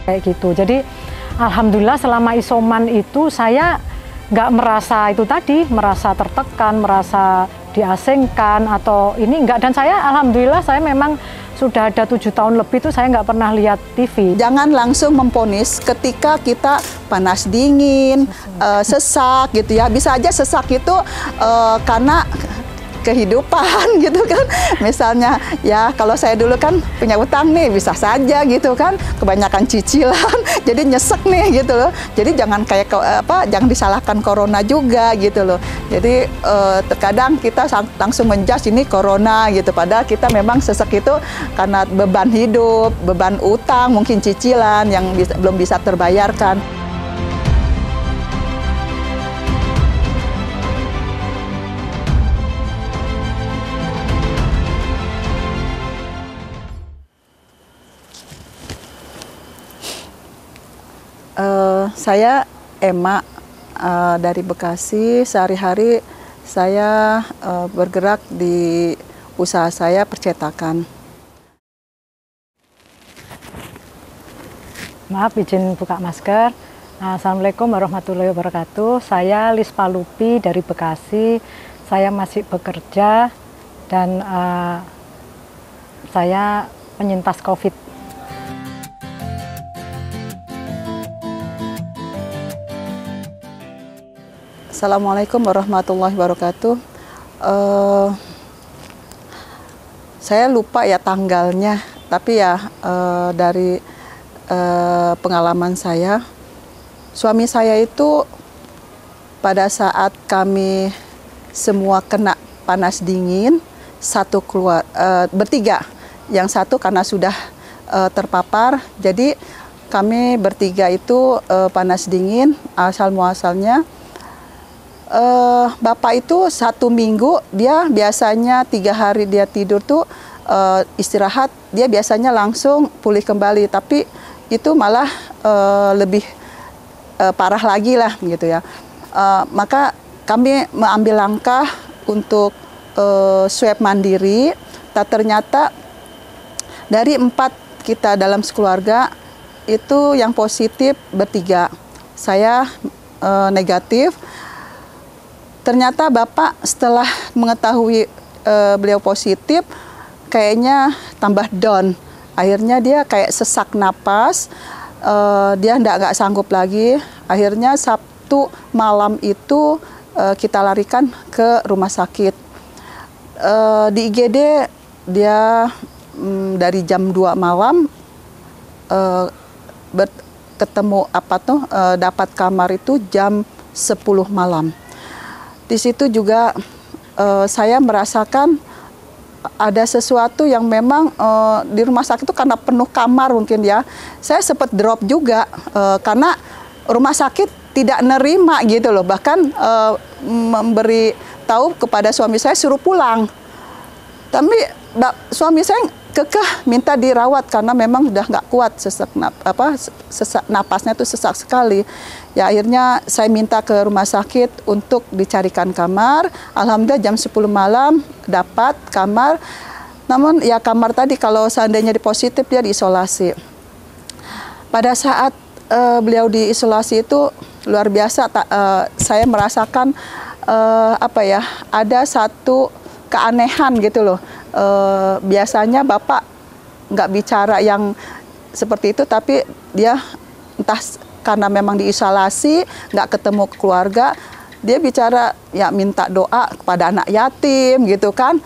kayak gitu. Jadi alhamdulillah selama isoman itu saya nggak merasa itu tadi, merasa tertekan, merasa diasingkan atau ini enggak. Dan saya alhamdulillah saya memang sudah ada 7 tahun lebih itu saya nggak pernah lihat TV. Jangan langsung memponis ketika kita panas dingin, sesak gitu ya. Bisa aja sesak itu karena kehidupan gitu kan. Misalnya ya kalau saya dulu kan punya utang nih, bisa saja gitu kan, kebanyakan cicilan jadi nyesek nih gitu loh. Jadi jangan kayak jangan disalahkan corona juga gitu loh. Jadi terkadang kita langsung menjudge ini corona gitu, padahal kita memang sesek itu karena beban hidup, beban utang, mungkin cicilan yang belum bisa terbayarkan. Saya Emma dari Bekasi. Sehari-hari saya bergerak di usaha saya percetakan. Maaf, izin buka masker. Assalamualaikum warahmatullahi wabarakatuh. Saya Lis Palupi dari Bekasi. Saya masih bekerja dan saya penyintas COVID. Assalamualaikum warahmatullahi wabarakatuh. Saya lupa ya tanggalnya, tapi ya dari pengalaman saya, suami saya itu pada saat kami semua kena panas dingin, bertiga, yang satu karena sudah terpapar, jadi kami bertiga itu panas dingin, asal muasalnya. Bapak itu 1 minggu, dia biasanya 3 hari dia tidur tuh istirahat, dia biasanya langsung pulih kembali, tapi itu malah lebih parah lagi lah gitu ya. Maka kami mengambil langkah untuk swab mandiri. Ternyata dari 4 kita dalam sekeluarga itu yang positif bertiga, saya negatif. Ternyata Bapak setelah mengetahui beliau positif, kayaknya tambah down. Akhirnya dia kayak sesak napas, dia nggak sanggup lagi. Akhirnya Sabtu malam itu kita larikan ke rumah sakit. Di IGD dia dari jam 2 malam ketemu dapat kamar itu jam 10 malam. Di situ juga saya merasakan ada sesuatu yang memang di rumah sakit itu karena penuh kamar mungkin ya. Saya sempat drop juga karena rumah sakit tidak nerima gitu loh. Bahkan memberi tahu kepada suami saya suruh pulang. Tapi suami saya kekeh minta dirawat karena memang udah nggak kuat, sesak napasnya tuh sesak sekali. Ya akhirnya saya minta ke rumah sakit untuk dicarikan kamar. Alhamdulillah jam 10 malam dapat kamar. Namun ya kamar tadi kalau seandainya positif dia diisolasi. Pada saat beliau diisolasi itu luar biasa. Saya merasakan ada satu keanehan gitu loh. Biasanya Bapak nggak bicara yang seperti itu, tapi dia entah karena memang diisolasi, nggak ketemu keluarga, dia bicara ya minta doa kepada anak yatim gitu kan,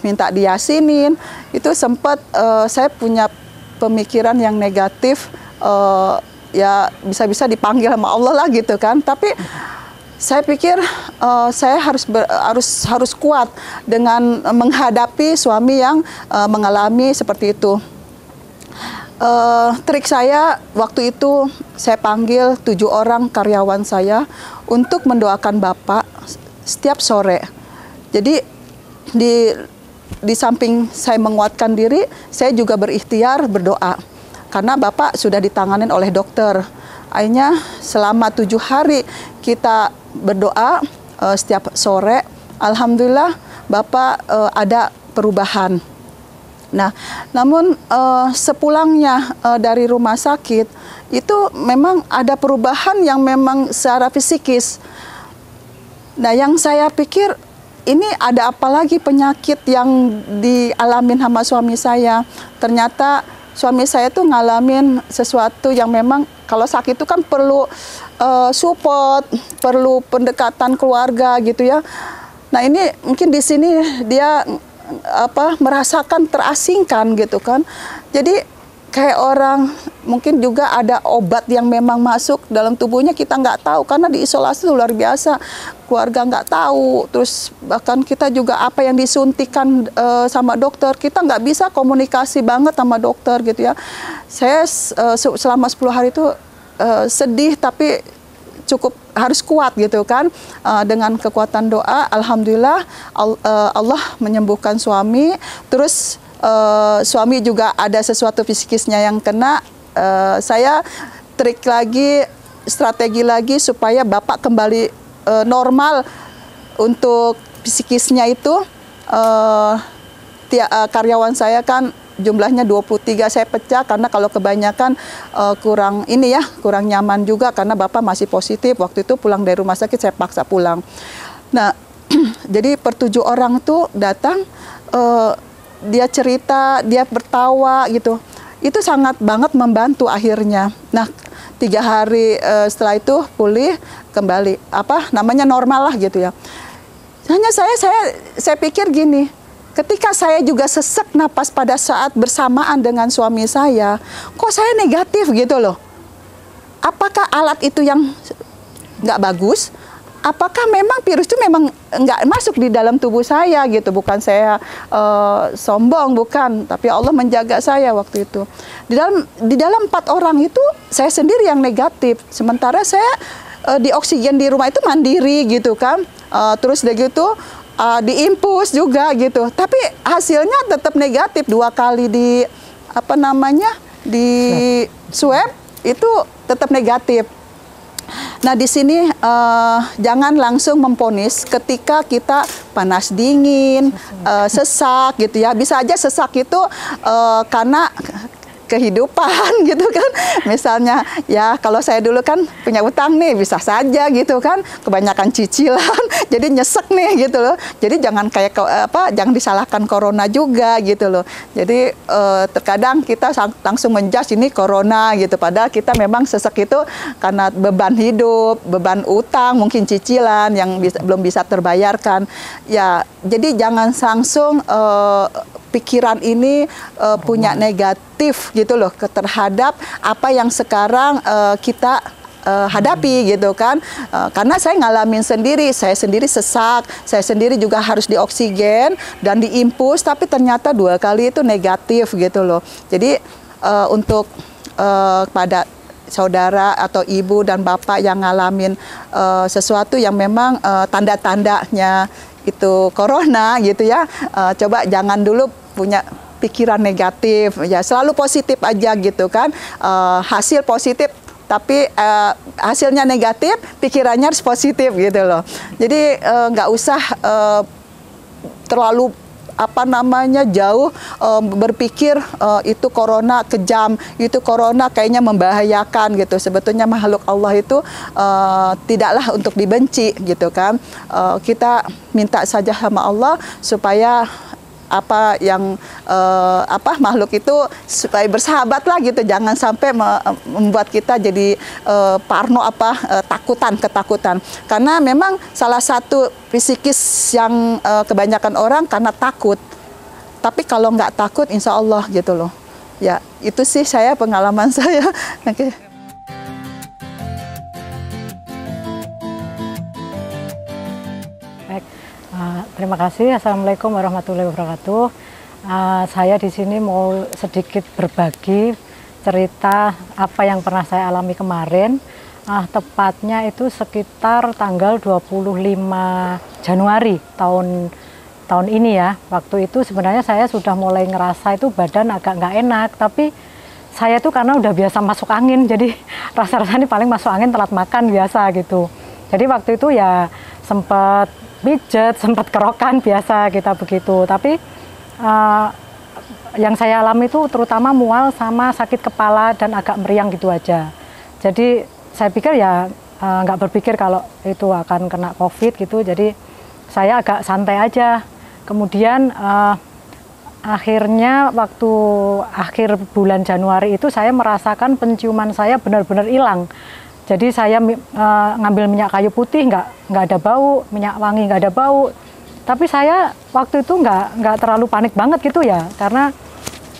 minta diyasinin. Itu sempat saya punya pemikiran yang negatif, ya bisa-bisa dipanggil sama Allah lah gitu kan. Tapi saya pikir saya harus kuat dengan menghadapi suami yang mengalami seperti itu. Trik saya waktu itu saya panggil 7 orang karyawan saya untuk mendoakan Bapak setiap sore. Jadi di samping saya menguatkan diri, saya juga berikhtiar berdoa karena Bapak sudah ditanganin oleh dokter. Akhirnya selama 7 hari kita berdoa setiap sore. Alhamdulillah Bapak ada perubahan. Nah, namun sepulangnya dari rumah sakit itu memang ada perubahan yang memang secara fisikis. Nah, yang saya pikir ini ada apa lagi penyakit yang dialamin sama suami saya. Ternyata suami saya tuh ngalamin sesuatu yang memang kalau sakit itu kan perlu support, perlu pendekatan keluarga gitu ya. Nah, ini mungkin di sini dia merasakan terasingkan gitu kan. Jadi kayak orang mungkin juga ada obat yang memang masuk dalam tubuhnya, kita nggak tahu karena diisolasi luar biasa, keluarga nggak tahu. Terus bahkan kita juga apa yang disuntikan sama dokter, kita nggak bisa komunikasi banget sama dokter gitu ya. Saya selama 10 hari itu sedih tapi cukup harus kuat gitu kan, dengan kekuatan doa. Alhamdulillah Allah menyembuhkan suami. Terus suami juga ada sesuatu fisikisnya yang kena. Saya trik lagi, strategi lagi supaya bapak kembali normal. Untuk fisikisnya itu karyawan saya kan jumlahnya 23, saya pecah karena kalau kebanyakan kurang nyaman juga karena bapak masih positif. Waktu itu pulang dari rumah sakit saya paksa pulang. Nah, jadi per 7 orang tuh datang, dia cerita, dia bertawa gitu. Itu sangat banget membantu akhirnya. Nah, 3 hari setelah itu pulih kembali, normal lah gitu ya. Hanya saya pikir gini, ketika saya juga sesak napas pada saat bersamaan dengan suami saya, kok saya negatif gitu loh. Apakah alat itu yang nggak bagus? Apakah memang virus itu memang nggak masuk di dalam tubuh saya gitu? Bukan saya sombong, bukan. Tapi Allah menjaga saya waktu itu. Di dalam 4 orang itu saya sendiri yang negatif. Sementara saya di oksigen di rumah itu mandiri gitu kan. Terus udah gitu diimpus juga gitu, tapi hasilnya tetap negatif. 2 kali di swab itu tetap negatif. Nah, di sini jangan langsung memvonis ketika kita panas dingin, sesak gitu ya. Bisa aja sesak itu karena kehidupan gitu kan. Misalnya ya kalau saya dulu kan punya utang nih, bisa saja gitu kan, kebanyakan cicilan jadi nyesek nih gitu loh. Jadi jangan jangan disalahkan corona juga gitu loh. Jadi terkadang kita langsung menjudge ini corona gitu, padahal kita memang sesek itu karena beban hidup, beban utang, mungkin cicilan yang belum bisa terbayarkan. Ya, jadi jangan langsung pikiran ini punya negatif gitu loh terhadap apa yang sekarang kita hadapi gitu kan. Karena saya ngalamin sendiri, saya sendiri sesak, saya sendiri juga harus dioksigen dan diimpus, tapi ternyata 2 kali itu negatif gitu loh. Jadi untuk pada saudara atau ibu dan bapak yang ngalamin sesuatu yang memang tanda-tandanya itu corona gitu ya, coba jangan dulu punya pikiran negatif ya, selalu positif aja gitu kan. Hasil positif tapi hasilnya negatif, pikirannya harus positif gitu loh. Jadi nggak usah terlalu jauh berpikir itu corona kejam, itu corona kayaknya membahayakan gitu. Sebetulnya makhluk Allah itu tidaklah untuk dibenci gitu kan. Kita minta saja sama Allah supaya makhluk itu supaya bersahabat lah gitu, jangan sampai membuat kita jadi parno ketakutan. Karena memang salah satu psikis yang kebanyakan orang karena takut. Tapi kalau nggak takut, insya Allah gitu loh. Ya, itu sih pengalaman saya. Oke. Terima kasih. Assalamualaikum warahmatullahi wabarakatuh. Saya di sini mau sedikit berbagi cerita apa yang pernah saya alami kemarin. Tepatnya itu sekitar tanggal 25 Januari tahun ini ya. Waktu itu sebenarnya saya sudah mulai ngerasa itu badan agak nggak enak, tapi saya tuh karena udah biasa masuk angin, jadi rasa-rasanya paling masuk angin telat makan biasa gitu. Jadi waktu itu ya sempat pijet, sempat kerokan biasa kita begitu. Tapi yang saya alami itu terutama mual sama sakit kepala dan agak meriang gitu aja. Jadi saya pikir ya nggak berpikir kalau itu akan kena COVID gitu, jadi saya agak santai aja. Kemudian akhirnya waktu akhir bulan Januari itu saya merasakan penciuman saya benar-benar hilang. Jadi saya ngambil minyak kayu putih nggak ada bau, minyak wangi nggak ada bau. Tapi saya waktu itu nggak terlalu panik banget gitu ya, karena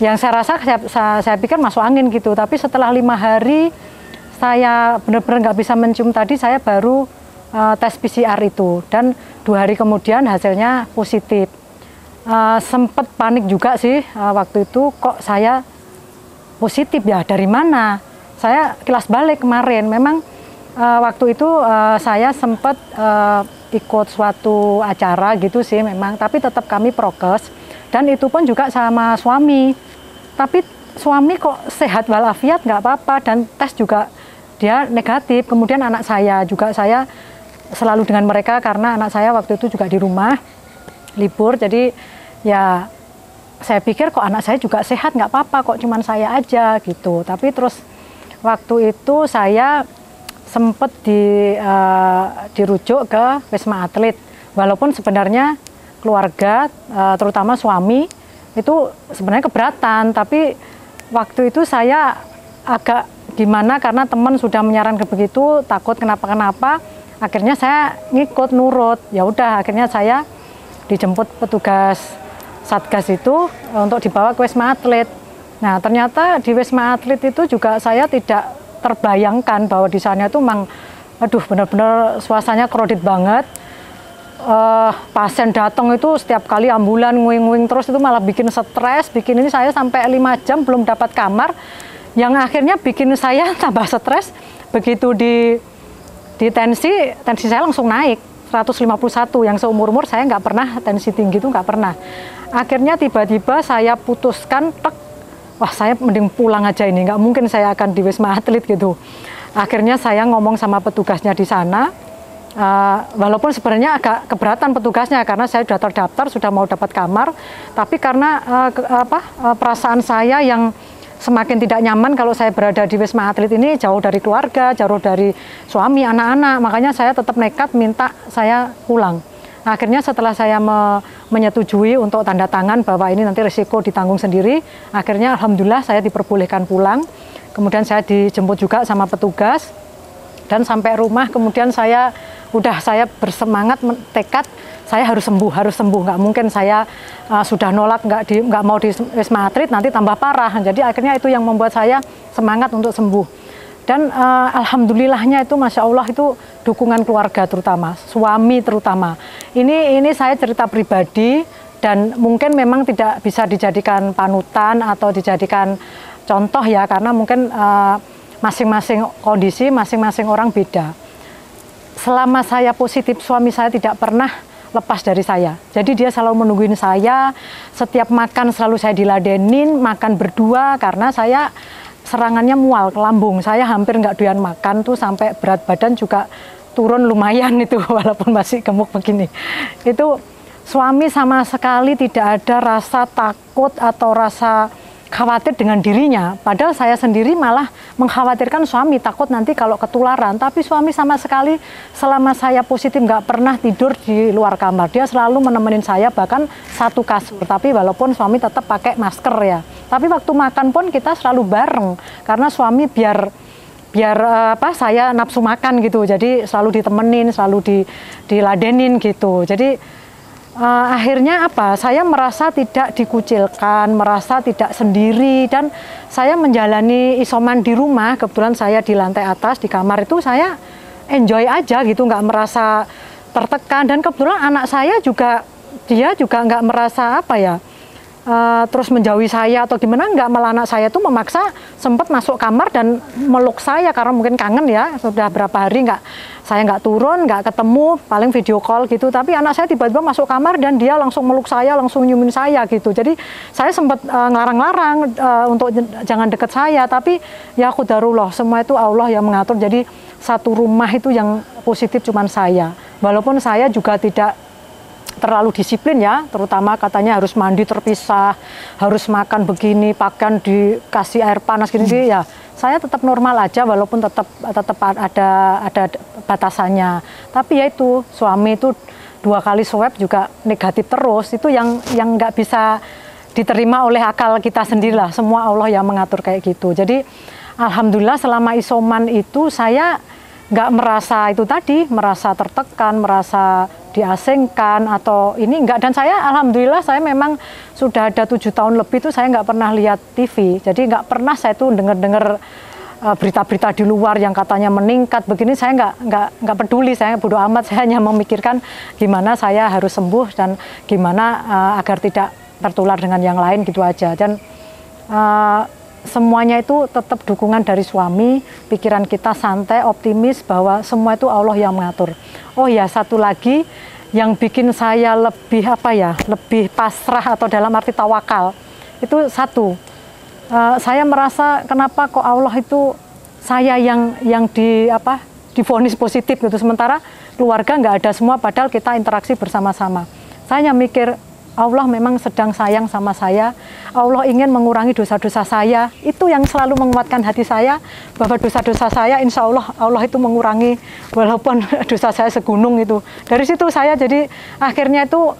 yang saya rasa saya pikir masuk angin gitu. Tapi setelah 5 hari saya benar-benar nggak bisa mencium tadi, saya baru tes PCR itu, dan 2 hari kemudian hasilnya positif. Sempet panik juga sih waktu itu, kok saya positif ya, dari mana? Saya kilas balik kemarin, memang waktu itu saya sempat ikut suatu acara gitu sih memang, tapi tetap kami prokes, dan itu pun juga sama suami. Tapi suami kok sehat walafiat, nggak apa-apa, dan tes juga dia negatif. Kemudian anak saya juga, saya selalu dengan mereka karena anak saya waktu itu juga di rumah libur, jadi ya saya pikir kok anak saya juga sehat, nggak apa-apa kok, cuman saya aja gitu. Tapi terus waktu itu saya sempat dirujuk ke Wisma Atlet, walaupun sebenarnya keluarga terutama suami itu sebenarnya keberatan, tapi waktu itu saya agak gimana karena teman sudah menyarankan begitu, takut kenapa-kenapa, akhirnya saya ngikut nurut. Ya udah, akhirnya saya dijemput petugas Satgas itu untuk dibawa ke Wisma Atlet. Nah, ternyata di Wisma Atlet itu juga saya tidak terbayangkan bahwa di sana itu memang, aduh, benar-benar suasananya crowded banget. Pasien datang itu setiap kali ambulan nguing-nguing terus, itu malah bikin stres, bikin ini saya sampai 5 jam belum dapat kamar, yang akhirnya bikin saya tambah stres. Begitu di tensi saya langsung naik 151, yang seumur-umur saya nggak pernah tensi tinggi itu, nggak pernah. Akhirnya tiba-tiba saya putuskan, wah saya mending pulang aja ini, nggak mungkin saya akan di Wisma Atlet gitu. Akhirnya saya ngomong sama petugasnya di sana, walaupun sebenarnya agak keberatan petugasnya karena saya sudah terdaftar, sudah mau dapat kamar, tapi karena perasaan saya yang semakin tidak nyaman kalau saya berada di Wisma Atlet ini, jauh dari keluarga, jauh dari suami, anak-anak, makanya saya tetap nekat minta saya pulang. Nah, akhirnya setelah saya menyetujui untuk tanda tangan bahwa ini nanti risiko ditanggung sendiri, akhirnya alhamdulillah saya diperbolehkan pulang. Kemudian saya dijemput juga sama petugas, dan sampai rumah kemudian saya bersemangat, tekad saya harus sembuh, nggak mungkin saya sudah nolak, nggak mau di Wisma Atlet nanti tambah parah. Jadi akhirnya itu yang membuat saya semangat untuk sembuh. Dan alhamdulillahnya itu, masya Allah, itu dukungan keluarga terutama, suami terutama. Ini saya cerita pribadi, dan mungkin memang tidak bisa dijadikan panutan atau dijadikan contoh ya, karena mungkin masing-masing kondisi, masing-masing orang beda. Selama saya positif, suami saya tidak pernah lepas dari saya. Jadi dia selalu menungguin saya, setiap makan selalu saya diladenin, makan berdua, karena saya serangannya mual ke lambung. Saya hampir nggak doyan makan tuh, sampai berat badan juga turun lumayan itu, walaupun masih gemuk begini. Itu suami sama sekali tidak ada rasa takut atau rasa khawatir dengan dirinya, padahal saya sendiri malah mengkhawatirkan suami, takut nanti kalau ketularan. Tapi suami sama sekali selama saya positif nggak pernah tidur di luar kamar, dia selalu menemenin saya, bahkan satu kasur. Tapi walaupun suami tetap pakai masker ya, tapi waktu makan pun kita selalu bareng, karena suami biar saya nafsu makan gitu, jadi selalu ditemenin, selalu diladenin gitu. Jadi akhirnya saya merasa tidak dikucilkan, merasa tidak sendiri, dan saya menjalani isoman di rumah. Kebetulan saya di lantai atas, di kamar itu saya enjoy aja gitu, nggak merasa tertekan. Dan kebetulan anak saya juga, dia juga nggak merasa terus menjauhi saya atau gimana, nggak, malah anak saya tuh memaksa sempat masuk kamar dan meluk saya, karena mungkin kangen ya, sudah berapa hari saya nggak turun, nggak ketemu, paling video call gitu. Tapi anak saya tiba-tiba masuk kamar dan dia langsung meluk saya, langsung nyiumin saya gitu. Jadi saya sempat ngelarang-larang untuk jangan deket saya, tapi ya qadarullah, semua itu Allah yang mengatur. Jadi satu rumah itu yang positif cuman saya, walaupun saya juga tidak terlalu disiplin ya, terutama katanya harus mandi terpisah, harus makan begini, pakaian dikasih air panas gini, ya saya tetap normal aja walaupun tetap ada batasannya. Tapi ya itu suami itu 2 kali swab juga negatif terus, itu yang nggak bisa diterima oleh akal kita sendirilah. Semua Allah yang mengatur kayak gitu. Jadi alhamdulillah selama isoman itu saya nggak merasa itu tadi, merasa tertekan, merasa diasingkan atau ini enggak. Dan saya alhamdulillah saya memang sudah ada 7 tahun lebih itu saya nggak pernah lihat TV. Jadi nggak pernah saya tuh dengar berita-berita di luar yang katanya meningkat begini. Saya nggak peduli, saya bodo amat. Saya hanya memikirkan gimana saya harus sembuh dan gimana agar tidak tertular dengan yang lain gitu aja. Dan semuanya itu tetap dukungan dari suami, pikiran kita santai, optimis bahwa semua itu Allah yang mengatur. Oh ya, satu lagi yang bikin saya lebih lebih pasrah atau dalam arti tawakal, itu satu, saya merasa kenapa kok Allah itu saya yang divonis positif gitu, sementara keluarga nggak ada semua, padahal kita interaksi bersama-sama. Saya mikir Allah memang sedang sayang sama saya, Allah ingin mengurangi dosa-dosa saya. Itu yang selalu menguatkan hati saya, bahwa dosa-dosa saya insya Allah, Allah itu mengurangi, walaupun dosa saya segunung itu. Dari situ saya jadi akhirnya itu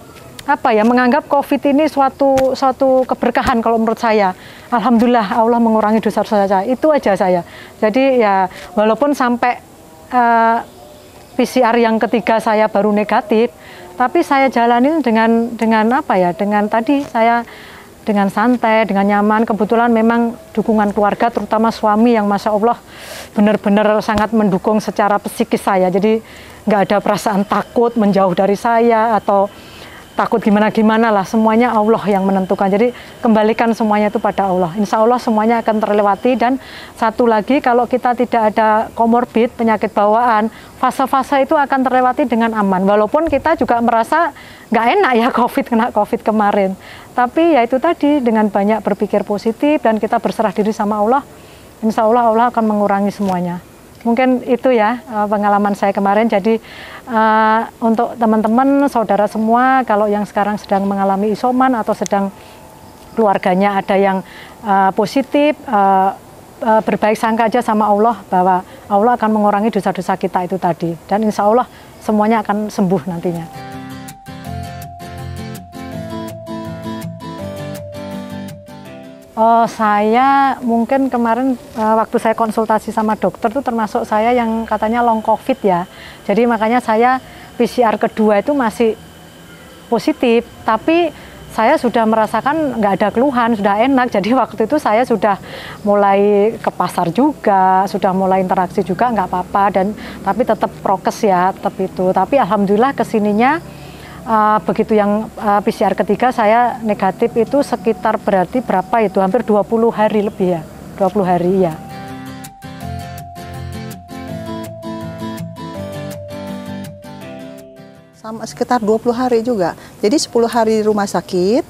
menganggap COVID ini suatu keberkahan kalau menurut saya. Alhamdulillah Allah mengurangi dosa-dosa saya, itu aja saya. Jadi ya walaupun sampai PCR yang ketiga saya baru negatif, tapi saya jalanin dengan tadi saya dengan santai, dengan nyaman. Kebetulan memang dukungan keluarga, terutama suami yang masya Allah benar-benar sangat mendukung secara psikis saya. Jadi nggak ada perasaan takut menjauh dari saya atau takut gimana-gimana lah, semuanya Allah yang menentukan. Jadi kembalikan semuanya itu pada Allah. Insya Allah semuanya akan terlewati. Dan satu lagi, kalau kita tidak ada komorbid, penyakit bawaan, fase-fase itu akan terlewati dengan aman. Walaupun kita juga merasa nggak enak ya kena COVID kemarin. Tapi ya itu tadi, dengan banyak berpikir positif dan kita berserah diri sama Allah, insya Allah Allah akan mengurangi semuanya. Mungkin itu ya pengalaman saya kemarin. Jadi untuk teman-teman, saudara semua, kalau yang sekarang sedang mengalami isoman atau sedang keluarganya ada yang positif, berbaik sangka aja sama Allah bahwa Allah akan mengurangi dosa-dosa kita itu tadi. Dan insya Allah semuanya akan sembuh nantinya. Oh, saya mungkin kemarin waktu saya konsultasi sama dokter tuh termasuk saya yang katanya long COVID ya. Jadi makanya saya PCR kedua itu masih positif, tapi saya sudah merasakan nggak ada keluhan, sudah enak. Jadi waktu itu saya sudah mulai ke pasar juga, sudah mulai interaksi juga, nggak apa-apa. Dan tapi tetap prokes ya, tetap itu. Tapi alhamdulillah kesininya begitu yang PCR ketiga saya negatif itu sekitar berarti berapa itu, hampir 20 hari lebih ya, 20 hari ya. Sama sekitar 20 hari juga. Jadi 10 hari di rumah sakit,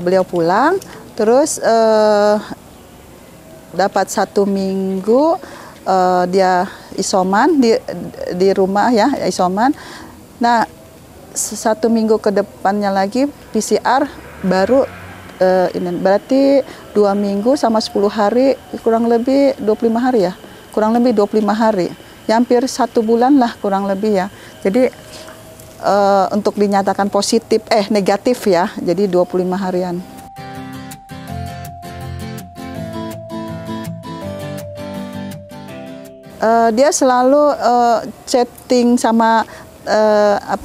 beliau pulang, terus dapat 1 minggu dia isoman di rumah ya, isoman. Nah, 1 minggu ke depannya lagi PCR baru ini berarti 2 minggu sama 10 hari, kurang lebih 25 hari ya, kurang lebih 25 hari, ya, hampir 1 bulan lah kurang lebih ya. Jadi untuk dinyatakan negatif ya, jadi 25 harian. Dia selalu chatting sama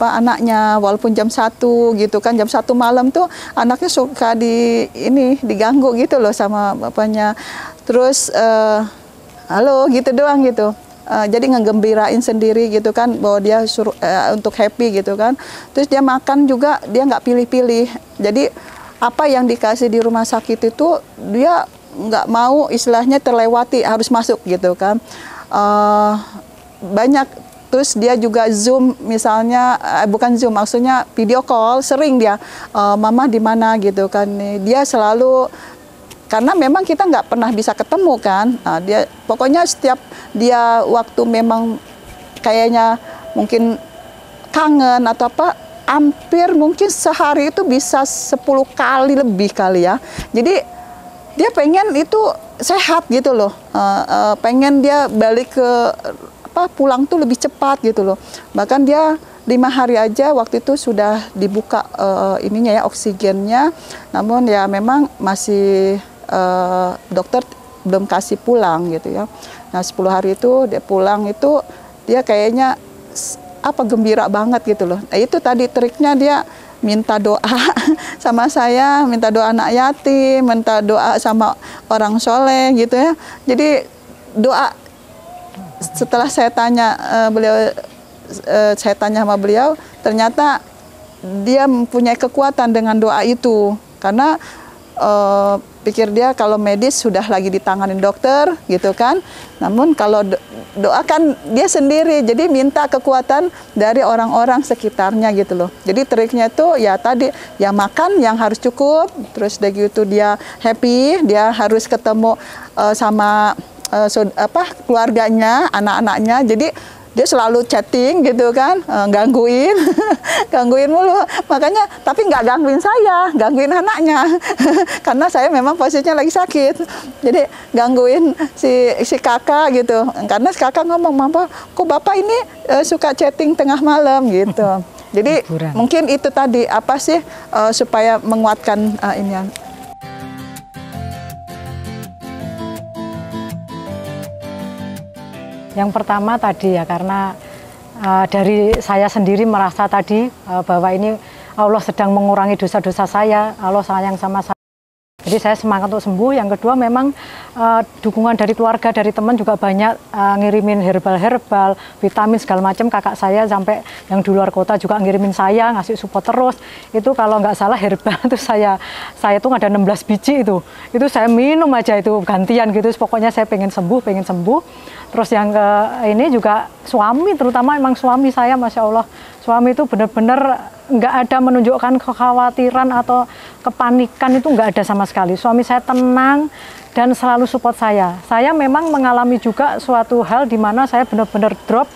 anaknya, walaupun jam 1 gitu kan, jam 1 malam tuh anaknya suka diganggu gitu loh sama bapaknya. Terus halo gitu doang gitu. Jadi ngegembirain sendiri gitu kan, bahwa dia suruh untuk happy gitu kan. Terus dia makan juga dia nggak pilih-pilih. Jadi apa yang dikasih di rumah sakit itu dia nggak mau istilahnya terlewati, harus masuk gitu kan. Banyak. Terus dia juga Zoom misalnya, bukan Zoom, maksudnya video call, sering dia, mama di mana gitu kan. Dia selalu, karena memang kita nggak pernah bisa ketemu kan. Nah, dia pokoknya setiap dia waktu memang kayaknya mungkin kangen atau apa, hampir mungkin sehari itu bisa 10 kali lebih kali ya. Jadi dia pengen itu sehat gitu loh, pengen dia balik ke pulang tuh lebih cepat gitu loh. Bahkan dia 5 hari aja waktu itu sudah dibuka ininya ya, oksigennya. Namun ya memang masih dokter belum kasih pulang gitu ya. Nah 10 hari itu dia pulang itu dia kayaknya gembira banget gitu loh. Nah, itu tadi triknya, dia minta doa sama saya, minta doa anak yatim, minta doa sama orang soleh gitu ya. Jadi doa, setelah saya tanya saya tanya sama beliau, ternyata dia mempunyai kekuatan dengan doa itu, karena pikir dia kalau medis sudah lagi ditanganin dokter gitu kan. Namun kalau doa kan dia sendiri, jadi minta kekuatan dari orang-orang sekitarnya gitu loh. Jadi triknya itu ya tadi, ya makan yang harus cukup, terus dari itu dia happy, dia harus ketemu sama keluarganya, anak-anaknya. Jadi dia selalu chatting gitu kan, gangguin, gangguin mulu. Makanya, tapi nggak gangguin saya, gangguin anaknya. Karena saya memang posisinya lagi sakit. Jadi gangguin si kakak gitu. Karena si kakak ngomong, "Mama, kok bapak ini suka chatting tengah malam?" gitu. Jadi mungkin itu tadi supaya menguatkan ini. Yang pertama tadi ya, karena dari saya sendiri merasa tadi bahwa ini Allah sedang mengurangi dosa-dosa saya, Allah sayang sama saya. Jadi saya semangat untuk sembuh. Yang kedua memang dukungan dari keluarga, dari teman juga banyak ngirimin herbal-herbal, vitamin segala macam. Kakak saya sampai yang di luar kota juga ngirimin saya, ngasih support terus. Itu kalau nggak salah herbal itu saya tuh ada 16 biji itu saya minum aja itu gantian gitu. Pokoknya saya pengen sembuh. Terus yang ini juga suami, terutama memang suami saya, Masya Allah, suami itu benar-benar nggak ada menunjukkan kekhawatiran atau kepanikan, itu nggak ada sama sekali. Suami saya tenang dan selalu support saya. Saya memang mengalami juga suatu hal di mana saya benar-benar drop,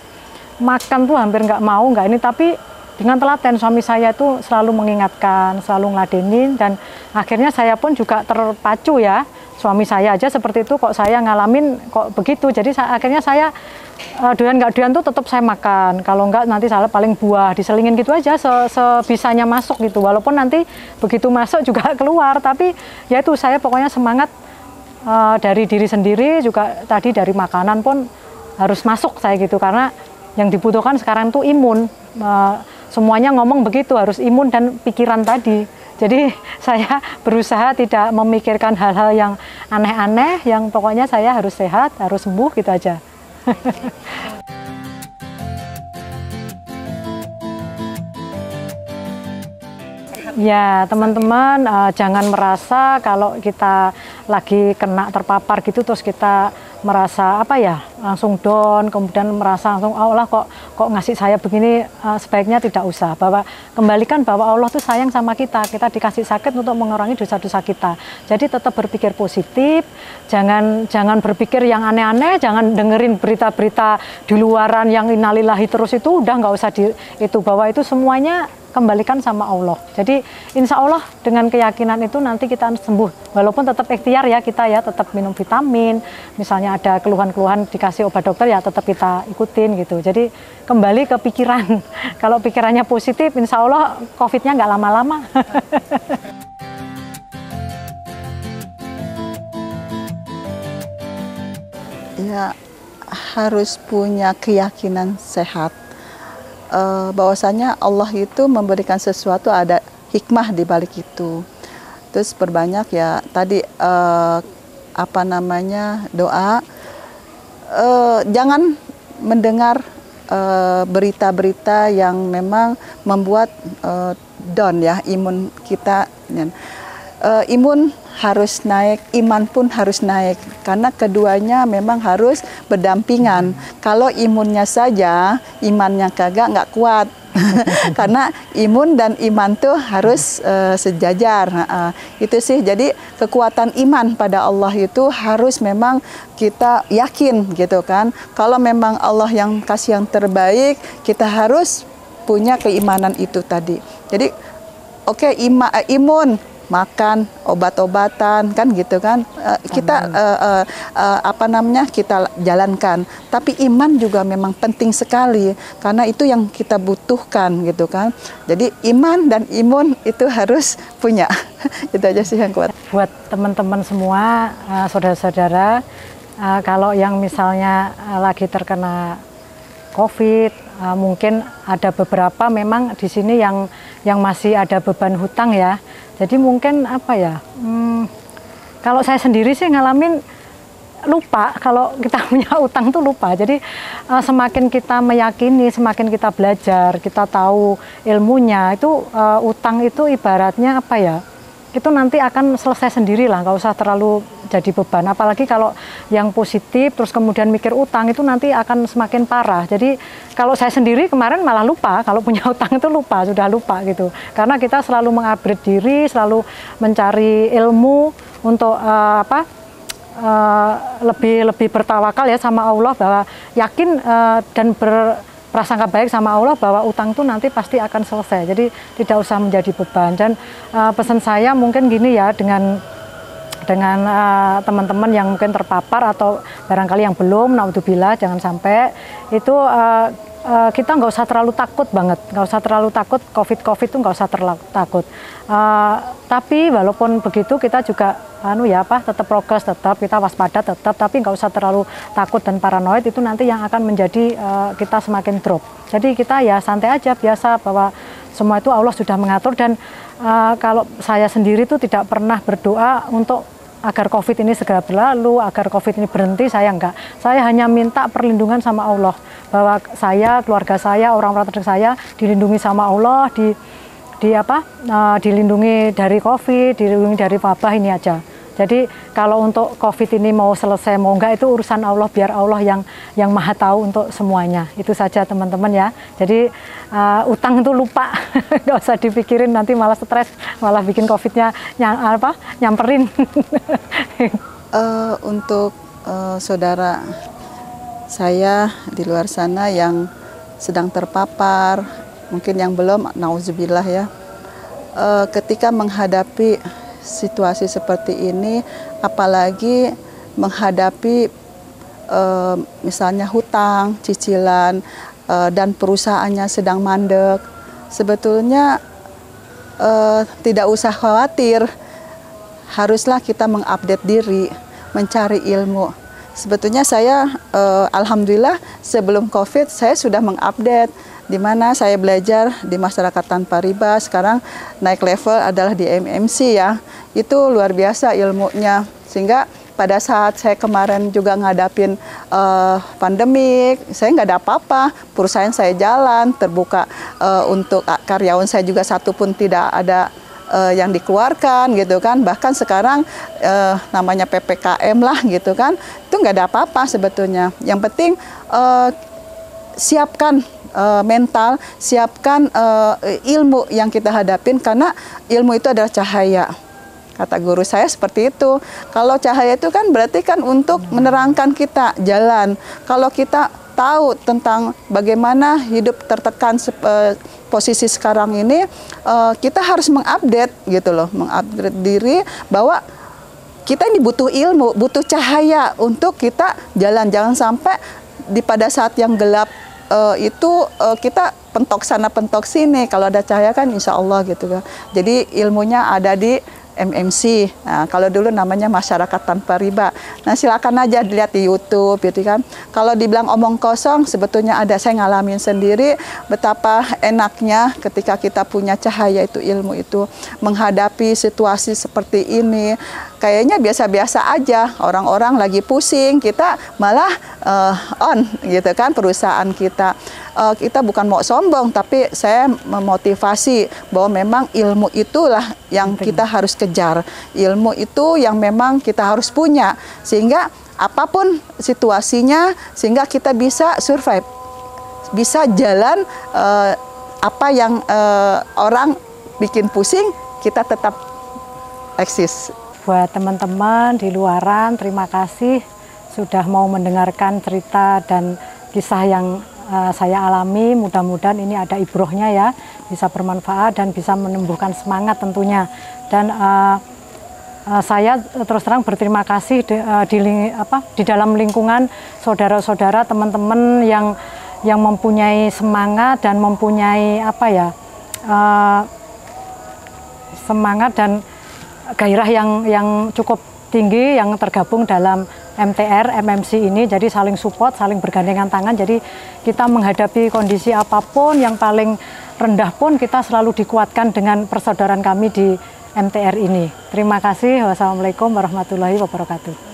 makan tuh hampir nggak mau, nggak ini, tapi dengan telaten suami saya itu selalu mengingatkan, selalu ngeladenin, dan akhirnya saya pun juga terpacu ya. Suami saya aja seperti itu, kok saya ngalamin kok begitu. Jadi akhirnya saya doyan nggak doyan tuh tetap saya makan. Kalau nggak nanti saya paling buah diselingin gitu aja sebisanya masuk gitu. Walaupun nanti begitu masuk juga keluar, tapi ya itu saya pokoknya semangat dari diri sendiri, juga tadi dari makanan pun harus masuk saya gitu, karena yang dibutuhkan sekarang tuh imun. Semuanya ngomong begitu, harus imun dan pikiran tadi. Jadi saya berusaha tidak memikirkan hal-hal yang aneh-aneh, yang pokoknya saya harus sehat, harus sembuh gitu aja. Ya teman-teman, jangan merasa kalau kita lagi kena terpapar gitu terus kita merasa langsung down, kemudian merasa langsung Allah kok ngasih saya begini. Sebaiknya tidak usah, kembalikan bahwa Allah tuh sayang sama kita dikasih sakit untuk mengurangi dosa-dosa kita. Jadi tetap berpikir positif, jangan berpikir yang aneh-aneh, jangan dengerin berita-berita di luaran yang innalillahi terus, itu udah nggak usah bahwa itu semuanya kembalikan sama Allah. Jadi insya Allah dengan keyakinan itu nanti kita sembuh. Walaupun tetap ikhtiar ya kita ya, tetap minum vitamin. Misalnya ada keluhan-keluhan dikasih obat dokter ya tetap kita ikutin gitu. Jadi kembali ke pikiran. Kalau pikirannya positif, insya Allah COVID-nya nggak lama-lama. Ya harus punya keyakinan sehat. Bahwasanya Allah itu memberikan sesuatu, ada hikmah di balik itu. Terus perbanyak ya tadi doa. Jangan mendengar berita-berita yang memang membuat down ya imun kita. Imun harus naik, iman pun harus naik, karena keduanya memang harus berdampingan. Kalau imunnya saja, imannya kagak, nggak kuat. Karena imun dan iman tuh harus sejajar. Itu sih, jadi kekuatan iman pada Allah itu harus memang kita yakin gitu kan. Kalau memang Allah yang kasih yang terbaik, kita harus punya keimanan itu tadi. Jadi oke, imun, makan obat-obatan kan gitu kan, kita kita jalankan. Tapi iman juga memang penting sekali karena itu yang kita butuhkan gitu kan. Jadi iman dan imun itu harus punya. Itu aja sih yang kuat. Buat teman-teman semua, saudara-saudara, kalau yang misalnya lagi terkena COVID, mungkin ada beberapa memang di sini yang masih ada beban hutang ya. Jadi mungkin apa ya, kalau saya sendiri sih ngalamin lupa, kalau kita punya utang tuh lupa. Jadi semakin kita meyakini, semakin kita belajar, kita tahu ilmunya, itu utang itu ibaratnya apa ya, itu nanti akan selesai sendiri lah, nggak usah terlalu jadi beban. Apalagi kalau yang positif terus kemudian mikir utang, itu nanti akan semakin parah. Jadi kalau saya sendiri kemarin malah lupa, kalau punya utang itu lupa, sudah lupa gitu. Karena kita selalu mengupgrade diri, selalu mencari ilmu untuk lebih bertawakal ya sama Allah, bahwa yakin dan berprasangka baik sama Allah bahwa utang itu nanti pasti akan selesai. Jadi tidak usah menjadi beban. Dan pesan saya mungkin gini ya, dengan teman-teman yang mungkin terpapar atau barangkali yang belum, naudzubillah, jangan sampai itu kita nggak usah terlalu takut banget, nggak usah terlalu takut, COVID itu nggak usah terlalu takut. Tapi walaupun begitu kita juga tetap prokes, tetap kita waspada, tetap, tapi nggak usah terlalu takut dan paranoid, itu nanti yang akan menjadi kita semakin drop. Jadi kita ya santai aja, biasa, bahwa semua itu Allah sudah mengatur. Dan kalau saya sendiri tuh tidak pernah berdoa untuk agar COVID ini segera berlalu, agar COVID ini berhenti, saya enggak. Saya hanya minta perlindungan sama Allah, bahwa saya, keluarga saya, orang-orang terdekat saya dilindungi sama Allah, dilindungi dari COVID, dilindungi dari wabah ini aja. Jadi kalau untuk COVID ini mau selesai mau enggak, itu urusan Allah, biar Allah yang maha tahu untuk semuanya. Itu saja teman-teman ya. Jadi utang itu lupa, nggak usah dipikirin, nanti malah stres, malah bikin COVID-nya nyamperin. Untuk saudara saya di luar sana yang sedang terpapar, mungkin yang belum, nauzubillah ya, ketika menghadapi situasi seperti ini, apalagi menghadapi misalnya hutang, cicilan, dan perusahaannya sedang mandek, sebetulnya tidak usah khawatir. Haruslah kita mengupdate diri, mencari ilmu. Sebetulnya saya, alhamdulillah, sebelum COVID saya sudah mengupdate, di mana saya belajar di masyarakat tanpa riba. Sekarang naik level adalah di MMC ya. Itu luar biasa ilmunya, sehingga pada saat saya kemarin juga ngadapin pandemik, saya nggak ada apa-apa, perusahaan saya jalan, terbuka, untuk karyawan saya juga satu pun tidak ada yang dikeluarkan gitu kan. Bahkan sekarang namanya PPKM lah gitu kan, itu nggak ada apa-apa sebetulnya. Yang penting siapkan mental, siapkan ilmu yang kita hadapin, karena ilmu itu adalah cahaya. Kata guru saya seperti itu. Kalau cahaya itu kan berarti kan untuk menerangkan kita jalan. Kalau kita tahu tentang bagaimana hidup tertekan posisi sekarang ini, kita harus mengupdate gitu loh, mengupgrade diri bahwa kita ini butuh ilmu, butuh cahaya untuk kita jalan. Jangan sampai pada saat yang gelap kita pentok sana pentok sini. Kalau ada cahaya kan insya Allah gitu kan. Jadi ilmunya ada di MMC. Nah, kalau dulu namanya masyarakat tanpa riba. Nah, silakan aja dilihat di YouTube gitu kan. Kalau dibilang omong kosong, sebetulnya ada, saya ngalamin sendiri betapa enaknya ketika kita punya cahaya itu, ilmu itu, menghadapi situasi seperti ini. Kayaknya biasa-biasa aja, orang-orang lagi pusing, kita malah on gitu kan perusahaan kita. Kita bukan mau sombong, tapi saya memotivasi bahwa memang ilmu itulah yang kita harus kejar. Ilmu itu yang memang kita harus punya, sehingga apapun situasinya, sehingga kita bisa survive, bisa jalan. Apa yang orang bikin pusing, kita tetap eksis. Buat teman-teman di luaran, terima kasih sudah mau mendengarkan cerita dan kisah yang saya alami. Mudah-mudahan ini ada ibrohnya ya, bisa bermanfaat dan bisa menumbuhkan semangat tentunya. Dan saya terus terang berterima kasih di dalam lingkungan saudara-saudara, teman-teman yang mempunyai semangat dan mempunyai semangat dan gairah yang cukup tinggi yang tergabung dalam MTR, MMC ini. Jadi saling support, saling bergandengan tangan. Jadi kita menghadapi kondisi apapun yang paling rendah pun kita selalu dikuatkan dengan persaudaraan kami di MTR ini. Terima kasih. Wassalamualaikum warahmatullahi wabarakatuh.